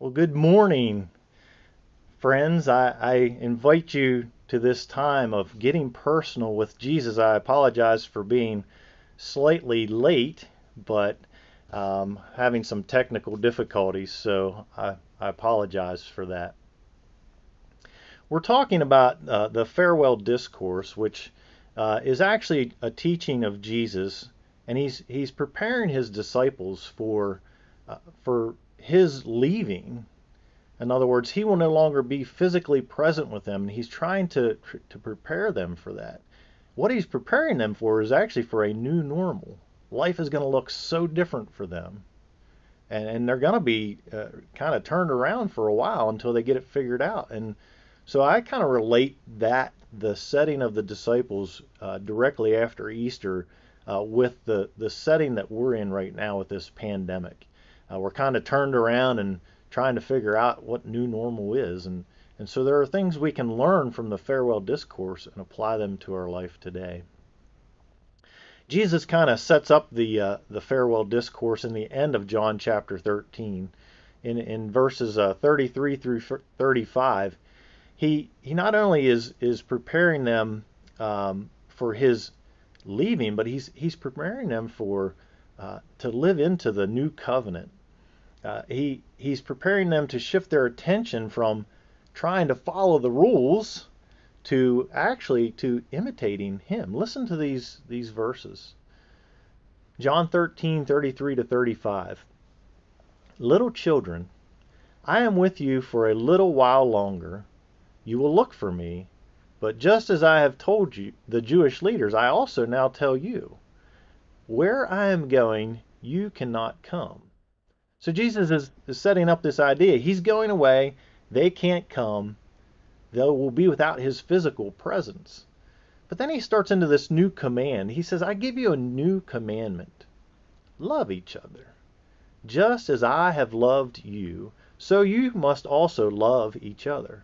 Well, good morning, friends. I invite you to this time of getting personal with Jesus. I apologize for being slightly late, but having some technical difficulties, so I apologize for that. We're talking about the Farewell Discourse, which is actually a teaching of Jesus, and he's preparing his disciples for his leaving. In other words, he will no longer be physically present with them, and he's trying to prepare them for that. What he's preparing them for is actually for a new normal. Life is going to look so different for them, and they're going to be kind of turned around for a while until they get it figured out. And so I kind of relate the setting of the disciples directly after Easter with the setting that we're in right now with this pandemic. We're kind of turned around and trying to figure out what new normal is. And so there are things we can learn from the Farewell Discourse and apply them to our life today. Jesus kind of sets up the Farewell Discourse in the end of John chapter 13. In verses 33 through 35, he not only is preparing them for his leaving, but he's preparing them for to live into the new covenant. He's preparing them to shift their attention from trying to follow the rules to actually to imitating him. Listen to these verses. John 13:33 to 35. Little children, I am with you for a little while longer. You will look for me, but just as I have told you, the Jewish leaders, I also now tell you, where I am going, you cannot come. So Jesus is setting up this idea. He's going away. They can't come. They will be without his physical presence. But then he starts into this new command. He says, I give you a new commandment. Love each other. Just as I have loved you, so you must also love each other.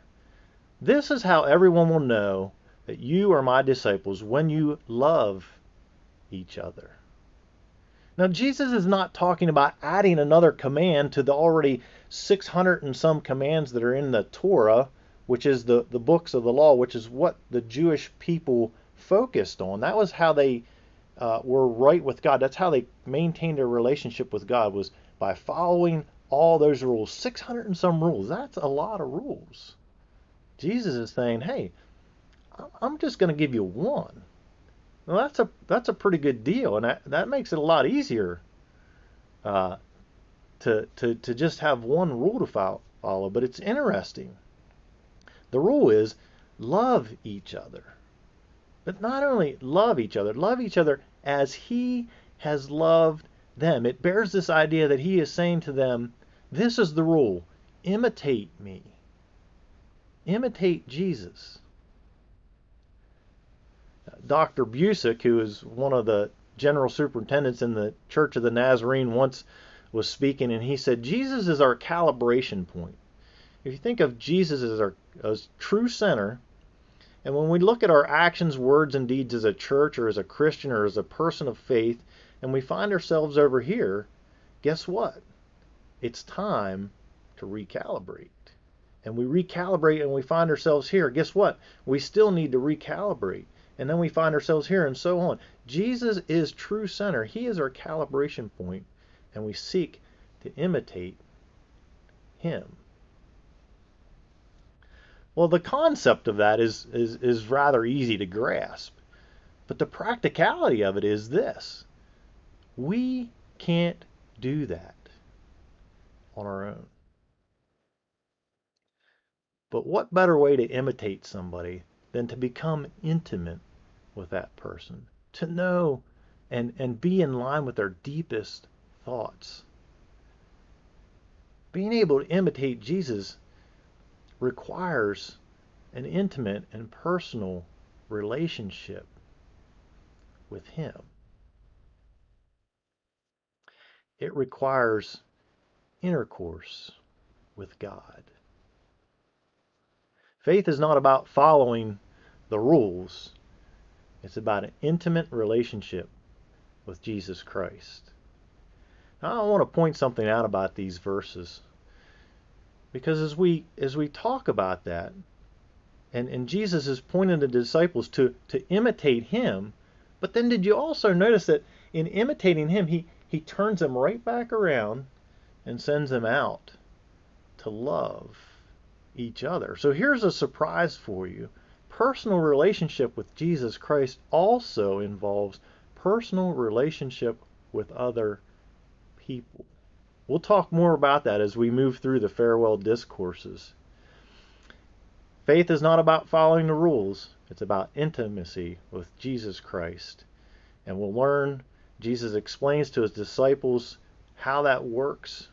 This is how everyone will know that you are my disciples, when you love each other. Now, Jesus is not talking about adding another command to the already 600 and some commands that are in the Torah, which is the books of the law, which is what the Jewish people focused on. That was how they were right with God. That's how they maintained their relationship with God, was by following all those rules. 600 and some rules. That's a lot of rules. Jesus is saying, hey, I'm just going to give you one. Well, that's a pretty good deal, and that makes it a lot easier to just have one rule to follow. But it's interesting. The rule is love each other, but not only love each other as He has loved them. It bears this idea that He is saying to them, "This is the rule: imitate me, imitate Jesus." Dr. Busick, who is one of the general superintendents in the Church of the Nazarene, once was speaking, and he said, Jesus is our calibration point. If you think of Jesus as our true center, and when we look at our actions, words, and deeds as a church or as a Christian or as a person of faith, and we find ourselves over here, guess what? It's time to recalibrate. And we recalibrate and we find ourselves here. Guess what? We still need to recalibrate. And then we find ourselves here, and so on. Jesus is true center. He is our calibration point, and we seek to imitate him. Well, the concept of that is rather easy to grasp. But the practicality of it is this. We can't do that on our own. But what better way to imitate somebody than to become intimate with that person, to know and be in line with their deepest thoughts. Being able to imitate Jesus requires an intimate and personal relationship with him. It requires intercourse with God. Faith is not about following the rules. It's about an intimate relationship with Jesus Christ. Now, I want to point something out about these verses. Because as we talk about that, and Jesus is pointing the disciples to imitate him, but then did you also notice that in imitating him, he turns them right back around and sends them out to love each other. So here's a surprise for you. Personal relationship with Jesus Christ also involves personal relationship with other people. We'll talk more about that as we move through the farewell discourses. Faith is not about following the rules. It's about intimacy with Jesus Christ. And we'll learn, Jesus explains to his disciples how that works.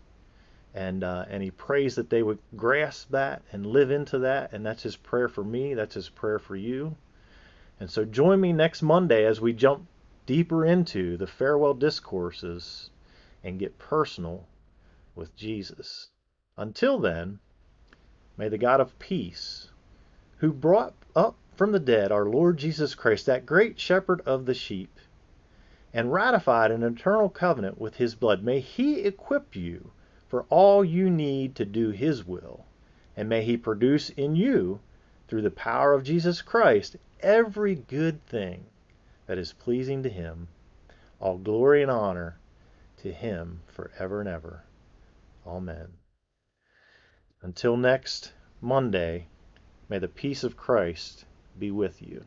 And he prays that they would grasp that and live into that. And that's his prayer for me. That's his prayer for you. And so join me next Monday as we jump deeper into the farewell discourses and get personal with Jesus. Until then, may the God of peace, who brought up from the dead our Lord Jesus Christ, that great shepherd of the sheep, and ratified an eternal covenant with his blood, may he equip you for all you need to do his will, and may he produce in you, through the power of Jesus Christ, every good thing that is pleasing to him. All glory and honor to him forever and ever. Amen. Until next Monday, may the peace of Christ be with you.